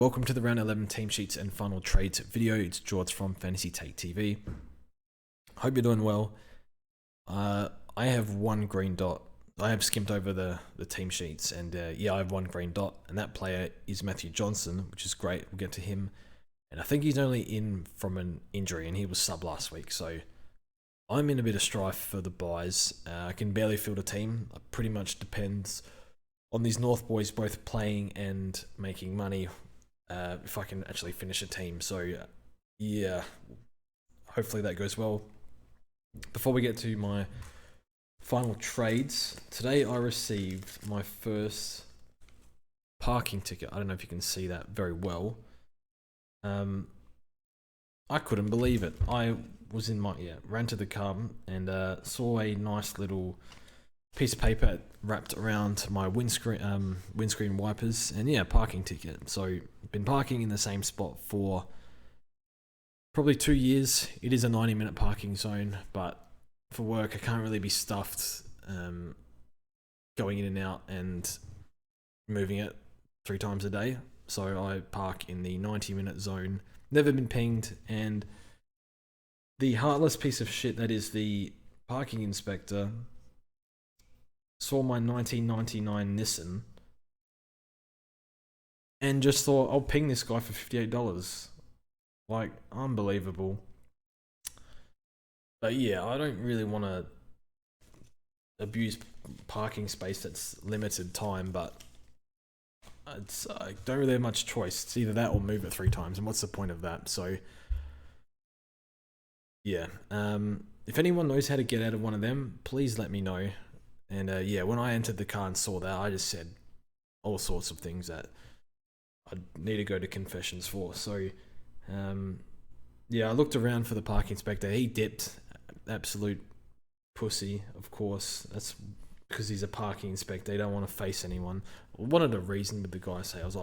Welcome to the round 11 team sheets and final trades video. It's George from Fantasy Take TV. Hope you're doing well. I have one green dot. I have skimmed over the team sheets and I have one green dot, and that player is Matthew Johnson, which is great. We'll get to him. And I think he's only in from an injury and he was sub last week. So I'm in a bit of strife for the buys. I can barely field a team. It pretty much depends on these North boys both playing and making money. If I can actually finish a team. So yeah, hopefully that goes well. Before we get to my final trades, today I received my first parking ticket. I don't know if you can see that very well. I couldn't believe it. I was in my, ran to the car and saw a nice little piece of paper wrapped around my windscreen wipers, and parking ticket. So been parking in the same spot for probably 2 years. It is a 90-minute parking zone, but for work I can't really be stuffed going in and out and moving it 3 times a day. So I park in the 90-minute zone. Never been pinged, and the heartless piece of shit that is the parking inspector saw my 1999 Nissan and just thought, I'll ping this guy for $58. Like, unbelievable. But yeah, I don't really want to abuse parking space that's limited time, but I don't really have much choice. It's either that or move it 3 times, and what's the point of that? So yeah, if anyone knows how to get out of one of them, please let me know. And when I entered the car and saw that, I just said all sorts of things that I need to go to confessions for. So, I looked around for the parking inspector. He dipped. Absolute pussy, of course. That's because he's a parking inspector. He don't want to face anyone. I wanted a reason with the guy. Say, I was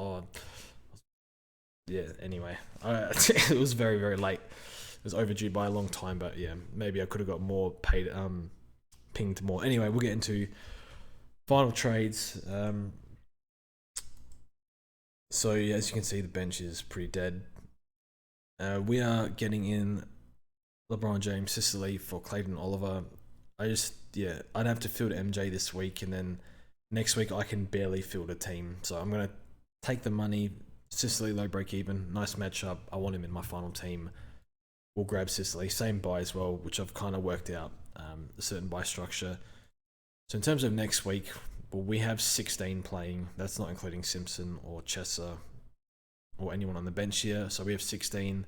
anyway, it was very, very late. It was overdue by a long time, but yeah, maybe I could have got more paid. Pinged more. Anyway, we'll get into final trades. So yeah, as you can see, the bench is pretty dead. We are getting in LeBron James, Sicily for Clayton Oliver. I'd have to field MJ this week, and then next week I can barely field a team. So I'm gonna take the money. Sicily low break even, nice matchup. I want him in my final team. We'll grab Sicily, same buy as well, which I've kind of worked out. A certain buy structure. So in terms of next week, we have 16 playing. That's not including Simpson or Chesser or anyone on the bench here. So we have 16.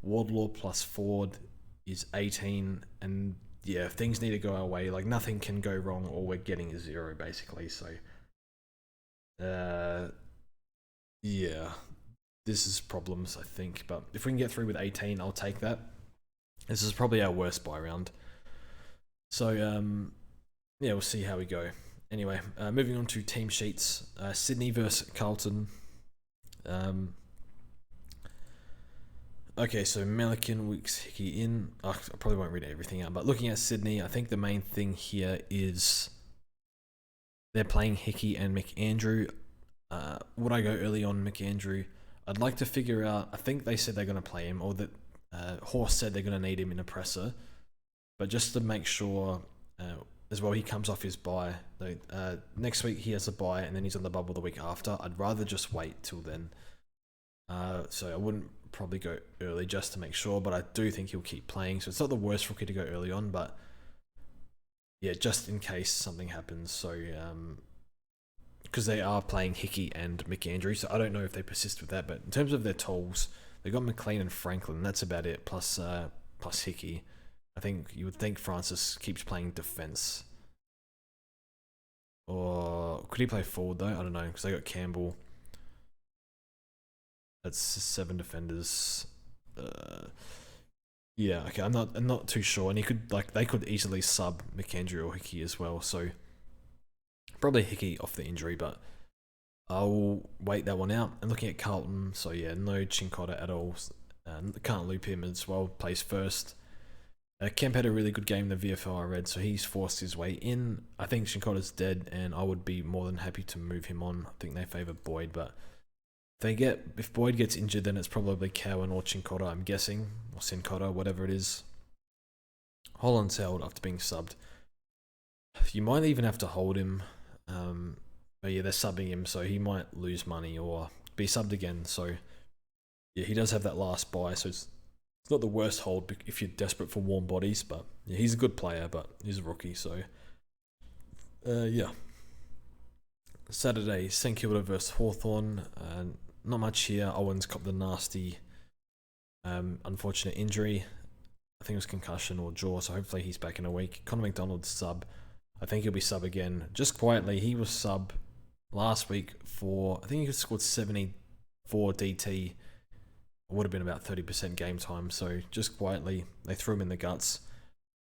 Wardlaw plus Ford is 18. And yeah, things need to go our way. Like, nothing can go wrong, or we're getting a 0 basically. So this is problems, I think. But if we can get through with 18, I'll take that. This is probably our worst buy round. So, we'll see how we go. Anyway, moving on to team sheets. Sydney versus Carlton. Okay, so Melican, Wicks, Hickey in. I probably won't read everything out, but looking at Sydney, I think the main thing here is they're playing Hickey and McAndrew. Would I go early on McAndrew? I'd like to figure out, I think they said they're going to play him, or that Horse said they're going to need him in a presser. But just to make sure, as well, he comes off his bye. Next week he has a bye, and then he's on the bubble the week after. I'd rather just wait till then. So I wouldn't probably go early just to make sure, but I do think he'll keep playing. So it's not the worst rookie to go early on, but yeah, just in case something happens. So because they are playing Hickey and McAndrew, so I don't know if they persist with that. But in terms of their tolls, they got McLean and Franklin. That's about it. Plus Hickey. I think you would think Francis keeps playing defense. Or could he play forward though? I don't know, because they got Campbell. That's 7 defenders. Okay, I'm not too sure. And they could easily sub McAndrew or Hickey as well. So probably Hickey off the injury, but I'll wait that one out. And looking at Carlton, so yeah, no Chincotta at all. Can't loop him as well. Plays first. Kemp had a really good game in the VFL I read, so he's forced his way in. I think Chincotta's dead, and I would be more than happy to move him on. I think they favour Boyd, but If Boyd gets injured, then it's probably Cowan or Chincotta, I'm guessing, or Sincotta, whatever it is. Holland's held after being subbed. You might even have to hold him. But yeah, they're subbing him, so he might lose money or be subbed again. So yeah, he does have that last buy, so it's not the worst hold if you're desperate for warm bodies. But yeah, he's a good player, but he's a rookie, so yeah. Saturday, St Kilda versus Hawthorn. Not much here. Owen's got the nasty, unfortunate injury. I think it was concussion or jaw, so hopefully he's back in a week. Connor McDonald's sub. I think he'll be sub again. Just quietly, he was sub last week for, I think he scored 74 DT. It would have been about 30% game time, so just quietly, they threw him in the guts.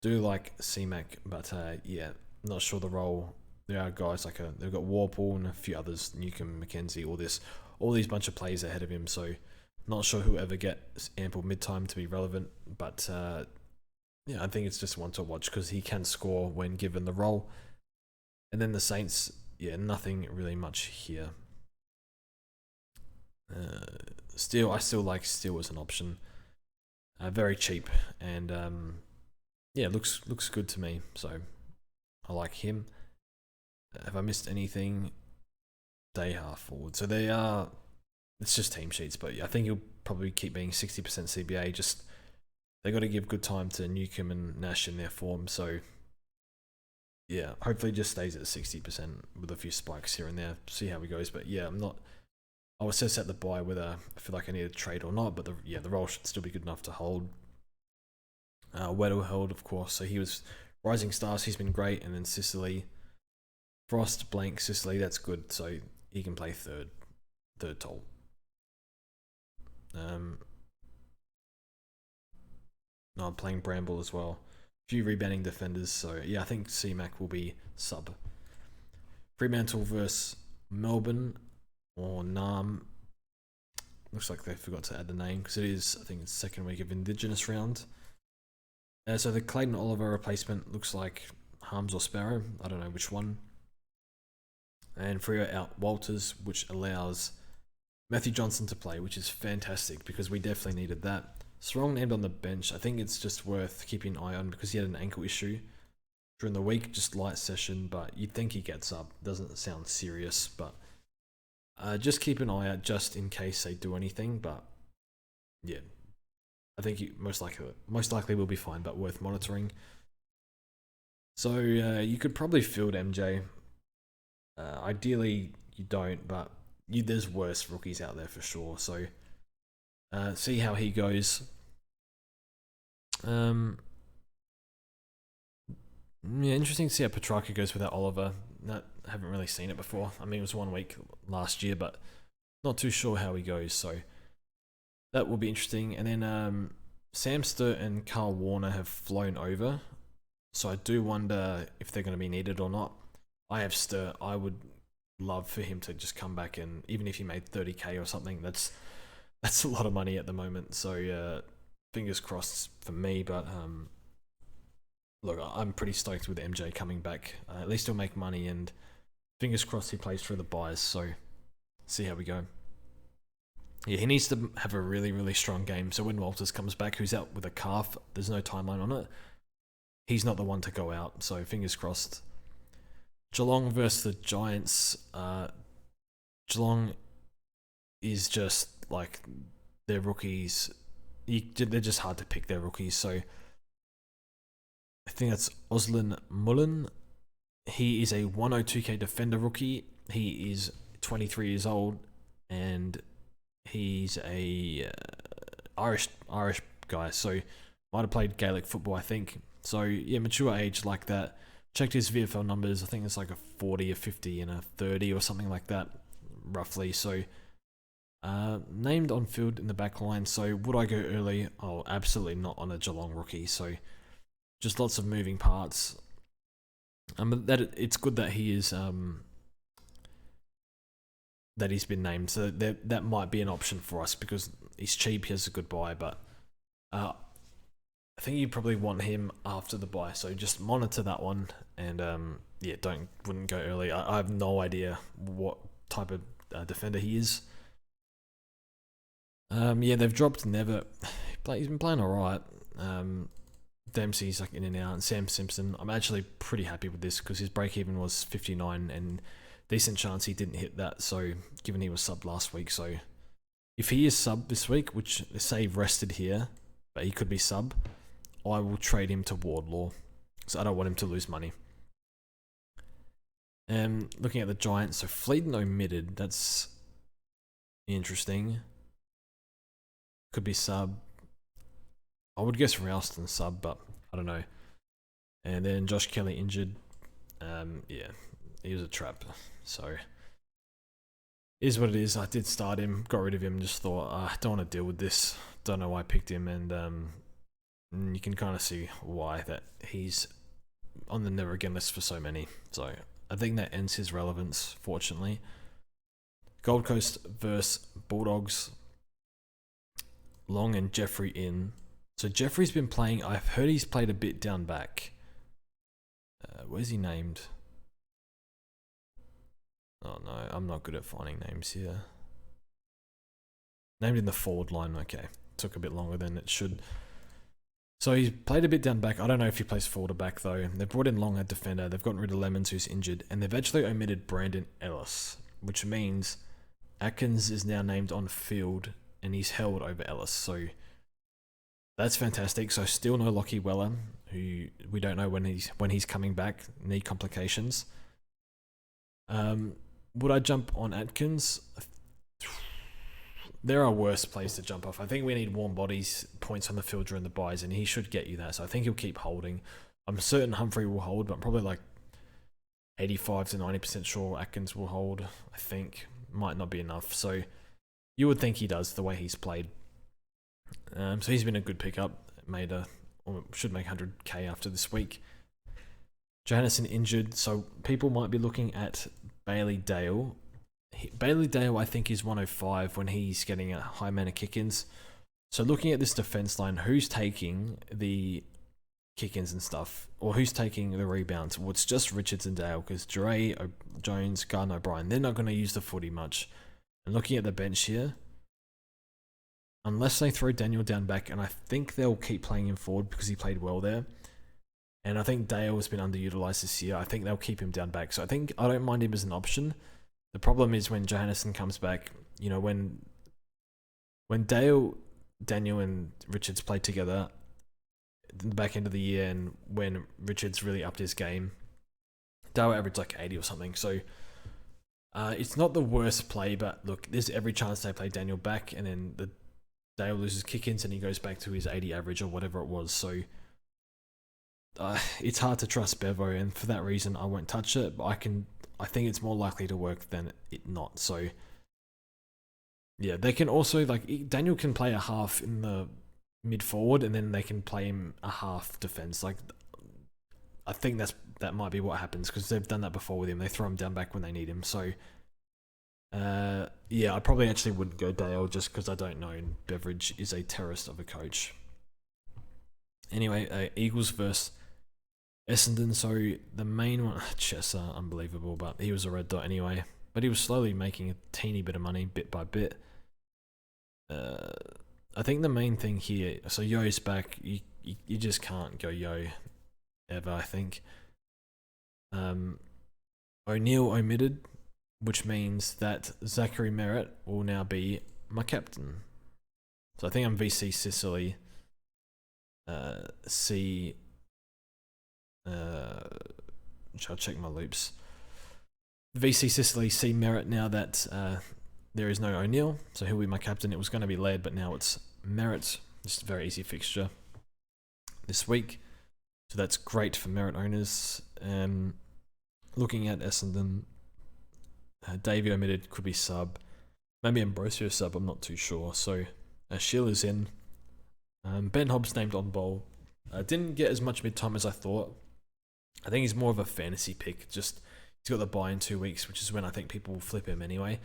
Do like C-Mac, but yeah, not sure the role. There are guys like they've got Warple and a few others, Newcomb, McKenzie, all these bunch of players ahead of him, so not sure who ever gets ample mid-time to be relevant, but yeah, I think it's just one to watch because he can score when given the role. And then the Saints, yeah, nothing really much here. I still like Steele as an option. Very cheap, and yeah, looks good to me, so I like him. Have I missed anything? Day half forward. So they are, it's just team sheets, but yeah, I think he'll probably keep being 60% CBA. Just they got to give good time to Newcomb and Nash in their form. So yeah, hopefully just stays at 60% with a few spikes here and there. See how he goes. But yeah, I was assess at the buy whether I feel like I need to trade or not. But the role should still be good enough to hold. Weddle held, of course. So he was rising stars. He's been great, and then Sicily. Frost, blank, Sicily, that's good. So he can play third toll. No, I'm playing Bramble as well. A few rebounding defenders. So yeah, I think C-Mac will be sub. Fremantle versus Melbourne or Nam. Looks like they forgot to add the name because it is, I think it's second week of Indigenous round. So the Clayton Oliver replacement looks like Harms or Sparrow. I don't know which one. And Freo out Walters, which allows Matthew Johnson to play, which is fantastic because we definitely needed that. Sarong named on the bench. I think it's just worth keeping an eye on because he had an ankle issue during the week, just light session, but you'd think he gets up. Doesn't sound serious, but just keep an eye out just in case they do anything. But yeah, I think he most likely will be fine, but worth monitoring. So you could probably field MJ. Ideally, you don't, but there's worse rookies out there for sure. So see how he goes. Yeah, interesting to see how Petrarca goes without Oliver. I haven't really seen it before. I mean, it was 1 week last year, but not too sure how he goes. So that will be interesting. And then Sam Sturt and Carl Warner have flown over. So I do wonder if they're going to be needed or not. I have Sturt. I would love for him to just come back, and even if he made 30k or something, that's a lot of money at the moment. So fingers crossed for me. But look, I'm pretty stoked with MJ coming back. At least he'll make money, and fingers crossed he plays through the buys. So see how we go. Yeah, he needs to have a really, really strong game. So when Walters comes back, who's out with a calf, there's no timeline on it. He's not the one to go out. So fingers crossed. Geelong versus the Giants. Geelong is just like their rookies. They're just hard to pick their rookies. So I think that's Oslin Mullen. He is a 102k defender rookie. He is 23 years old, and he's a Irish guy. So might have played Gaelic football, I think. So yeah, mature age like that. Checked his VFL numbers. I think it's like a 40, a 50, and a 30 or something like that, roughly. So named on field in the back line. So would I go early? Oh, absolutely not on a Geelong rookie. So just lots of moving parts. But it's good that he is that he's been named. So that might be an option for us because he's cheap. He has a good buy, but I think you probably want him after the buy, so just monitor that one, and yeah, wouldn't go early. I have no idea what type of defender he is. Yeah, they've dropped Never. He's been playing alright. Dempsey's like in and out, and Sam Simpson. I'm actually pretty happy with this because his break even was 59, and decent chance he didn't hit that. So given he was sub last week, so if he is sub this week, which they say rested here, but he could be sub, I will trade him to Wardlaw. So I don't want him to lose money. Looking at the Giants, so Fleeton omitted. That's interesting. Could be sub. I would guess Ralston sub, but I don't know. And then Josh Kelly injured. Yeah, he was a trap. So, is what it is. I did start him, got rid of him, just thought, I don't want to deal with this. Don't know why I picked him, and you can kind of see why that he's on the never again list for so many. So, I think that ends his relevance, fortunately. Gold Coast versus Bulldogs. Long and Jeffrey in. So Jeffrey's been playing. I've heard he's played a bit down back. Where's he named? Oh no, I'm not good at finding names here. Named in the forward line. Okay, took a bit longer than it should. So he's played a bit down back. I don't know if he plays forward or back though. They've brought in Long at defender. They've gotten rid of Lemons, who's injured, and they've actually omitted Brandon Ellis, which means Atkins is now named on field and he's held over Ellis. So that's fantastic. So still no Lockie Weller, who we don't know when he's coming back. Knee complications. Would I jump on Atkins? There are worse plays to jump off. I think we need warm bodies, points on the field during the buys, and he should get you that. So I think he'll keep holding. I'm certain Humphrey will hold, but I'm probably like 85 to 90% sure Atkins will hold. I think might not be enough. So you would think he does the way he's played. So he's been a good pickup. Should make 100k after this week. Johannesson injured, so people might be looking at Bailey Dale. Bailey Dale, I think, is 105 when he's getting a high amount of kick-ins. So looking at this defense line, who's taking the kick-ins and stuff, or who's taking the rebounds? Well, it's just Richards and Dale, because Dre, Jones, Gardner, O'Brien, they're not going to use the footy much. And looking at the bench here, unless they throw Daniel down back, and I think they'll keep playing him forward because he played well there. And I think Dale has been underutilized this year. I think they'll keep him down back. So I don't mind him as an option. The problem is when Johannesson comes back, you know, when Dale, Daniel, and Richards played together at the back end of the year, and when Richards really upped his game, Dale averaged like 80 or something. So it's not the worst play, but look, there's every chance they play Daniel back, and then Dale loses kick-ins and he goes back to his 80 average or whatever it was. So it's hard to trust Bevo, and for that reason, I won't touch it. But I think it's more likely to work than it not. So yeah, they can also, like, Daniel can play a half in the mid forward, and then they can play him a half defense. Like, I think that might be what happens, because they've done that before with him. They throw him down back when they need him. So yeah, I probably actually wouldn't go Dale just because I don't know. Beveridge is a terrorist of a coach. Anyway, Eagles versus Essendon. So the main one, Chesser, unbelievable, but he was a red dot anyway. But he was slowly making a teeny bit of money, bit by bit. I think the main thing here, so Yo's back. You just can't go Yo ever, I think. O'Neill omitted, which means that Zachary Merritt will now be my captain. So I think I'm VC Sicily. I'll check my loops. VC Sicily, C Merritt now that there is no O'Neill, so he'll be my captain. It was going to be Laird, but now it's Merritt. Just a very easy fixture this week. So that's great for Merritt owners. Looking at Essendon, Davey omitted, could be sub. Maybe Ambrosio sub, I'm not too sure. So Sheila's in. Ben Hobbs named on bowl. Didn't get as much mid-time as I thought. I think he's more of a fantasy pick. Just he's got the bye in 2 weeks, which is when I think people will flip him anyway.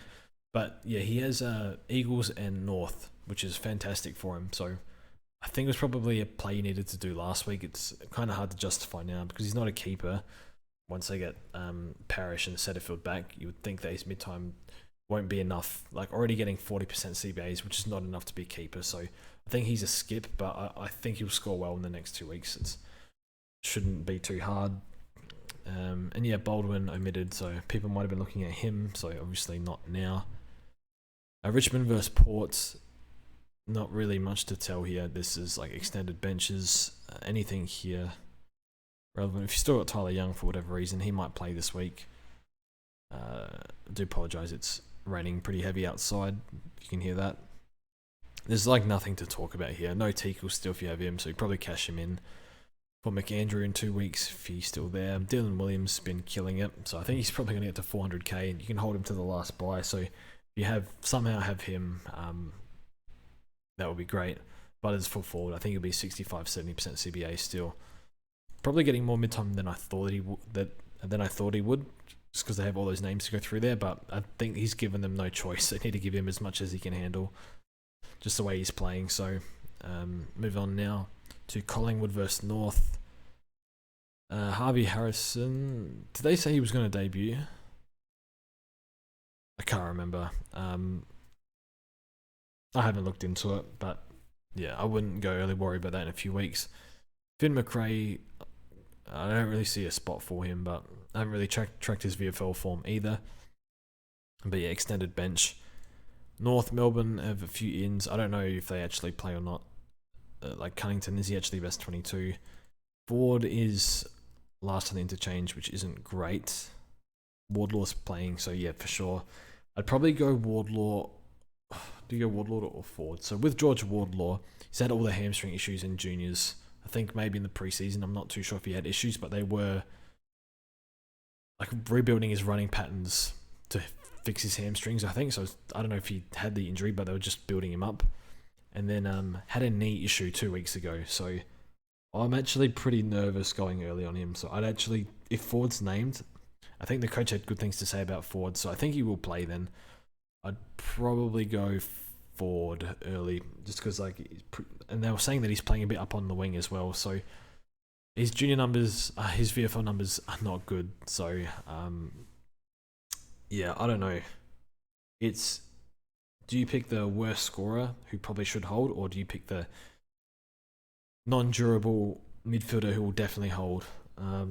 But yeah, he has Eagles and North, which is fantastic for him. So I think it was probably a play you needed to do last week. It's kind of hard to justify now because he's not a keeper. Once they get Parrish and Setterfield back, you would think that his mid-time won't be enough. Like already getting 40% CBAs, which is not enough to be a keeper. So I think he's a skip, but I think he'll score well in the next 2 weeks. It shouldn't be too hard. And yeah, Baldwin omitted, so people might have been looking at him. So obviously not now. Richmond versus Port. Not really much to tell here. This is like extended benches. Anything here relevant? If you still got Tyler Young for whatever reason, he might play this week. I do apologise, it's raining pretty heavy outside. You can hear that. There's like nothing to talk about here. No Teakle still if you have him, so you probably cash him in for McAndrew in 2 weeks if he's still there. Dylan Williams been killing it, so I think he's probably going to get to 400k, and you can hold him to the last buy. So if you somehow have him, that would be great. But as full forward, I think it'll be 65-70% CBA still. Probably getting more mid-time than I thought he would, just because they have all those names to go through there. But I think he's given them no choice. They need to give him as much as he can handle, just the way he's playing. So move on now to Collingwood versus North. Harvey Harrison. Did they say he was going to debut? I can't remember. I haven't looked into it, but yeah, I wouldn't go early worry about that in a few weeks. Finn McRae, I don't really see a spot for him, but I haven't really tracked his VFL form either. But yeah, extended bench. North Melbourne have a few ins. I don't know if they actually play or not. Like Cunnington, is he actually best 22? Ford is last on the interchange, which isn't great. Wardlaw's playing, so yeah, for sure. I'd probably go Wardlaw. Do you go Wardlaw or Ford? So with George Wardlaw, he's had all the hamstring issues in juniors. I think maybe in the preseason, I'm not too sure if he had issues, but they were like rebuilding his running patterns to fix his hamstrings, I think. So I don't know if he had the injury, but they were just building him up. And then had a knee issue 2 weeks ago. So I'm actually pretty nervous going early on him. So I'd actually, if Ford's named, I think the coach had good things to say about Ford. So I think he will play then. I'd probably go Ford early, just because and they were saying that he's playing a bit up on the wing as well. So his junior numbers, his VFL numbers are not good. So yeah, I don't know. Do you pick the worst scorer who probably should hold, or do you pick the non-durable midfielder who will definitely hold? I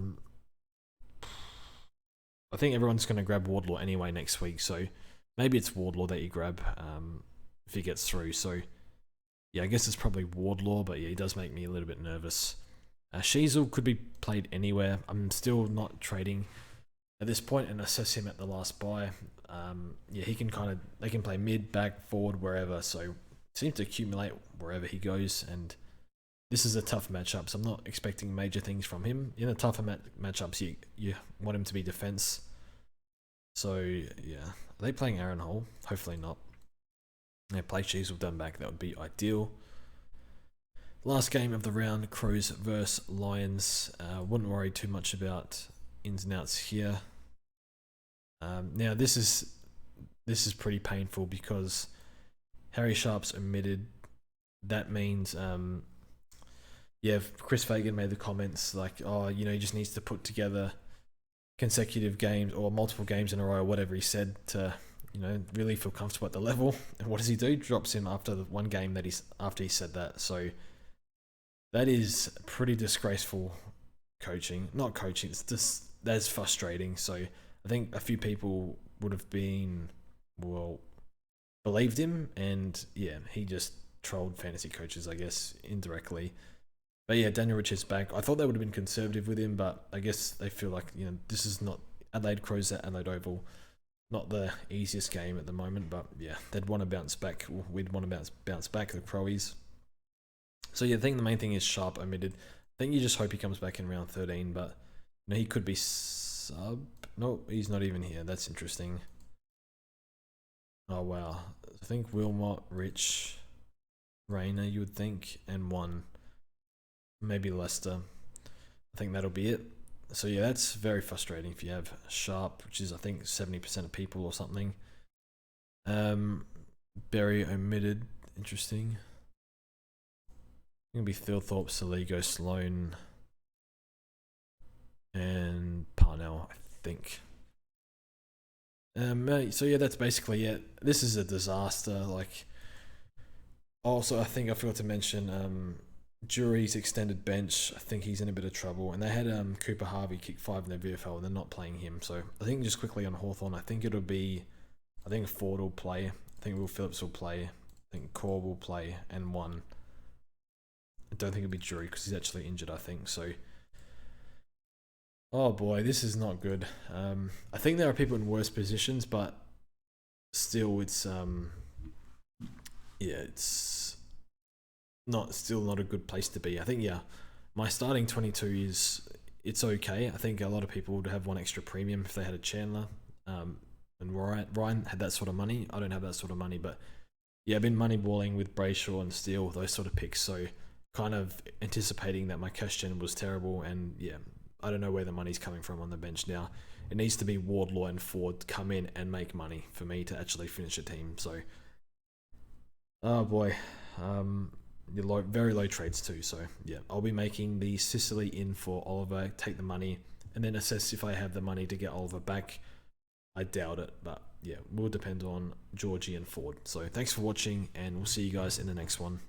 think everyone's going to grab Wardlaw anyway next week, so maybe it's Wardlaw that you grab if he gets through. So yeah, I guess it's probably Wardlaw, but yeah, he does make me a little bit nervous. Sheasel could be played anywhere. I'm still not trading at this point and assess him at the last buy. Yeah, they can play mid, back, forward, wherever. So seems to accumulate wherever he goes, and this is a tough matchup, so I'm not expecting major things from him. In the tougher matchups, you want him to be defense. So yeah, are they playing Aaron Hall? Hopefully not. They play Sheasel done back, that would be ideal. Last game of the round, Crows versus Lions. Wouldn't worry too much about ins and outs here. Now this is pretty painful because Harry Sharp's omitted. That means yeah, Chris Fagan made the comments like, oh, he just needs to put together consecutive games or multiple games in a row, or whatever he said, to really feel comfortable at the level. And what does he do? Drops him after the one game after he said that. So that is pretty disgraceful coaching. Not coaching, it's just, that's frustrating. So I think a few people would have believed him, and yeah, he just trolled fantasy coaches, I guess, indirectly. But yeah, Daniel Richards back. I thought they would have been conservative with him, but I guess they feel like, this is not Adelaide Crows at Adelaide Oval. Not the easiest game at the moment, but yeah, they'd want to bounce back. We'd want to bounce back, the Crowies. So yeah, I think the main thing is Sharp omitted. I think you just hope he comes back in round 13, but he could be sub. No, he's not even here. That's interesting. Oh wow, I think Wilmot, Rich, Rayner, you would think, and one. Maybe Leicester. I think that'll be it. So yeah, that's very frustrating if you have Sharp, which is I think 70% of people or something. Berry omitted. Interesting. It's gonna be Thilthorpe, Saligo, Sloan, and Parnell, I think. So yeah, that's basically it. This is a disaster. Like, also, I think I forgot to mention Jury's extended bench. I think he's in a bit of trouble, and they had Cooper Harvey kick 5 in their VFL, and they're not playing him. So I think just quickly on Hawthorn, I think Ford will play. I think Will Phillips will play. I think Core will play, and one. I don't think it'll be Jury because he's actually injured. I think so. Oh boy, this is not good. I think there are people in worse positions, but still, it's still not a good place to be. I think my starting 22 it's okay. I think a lot of people would have one extra premium if they had a Chandler. And Ryan had that sort of money. I don't have that sort of money, but yeah, I've been moneyballing with Brayshaw and Steele, those sort of picks. So kind of anticipating that my cash gen was terrible, and yeah, I don't know where the money's coming from on the bench now. It needs to be Wardlaw and Ford come in and make money for me to actually finish a team. So, oh boy, very low trades too. So yeah, I'll be making the Sicily in for Oliver, take the money, and then assess if I have the money to get Oliver back. I doubt it, but yeah, will depend on Georgie and Ford. So thanks for watching, and we'll see you guys in the next one.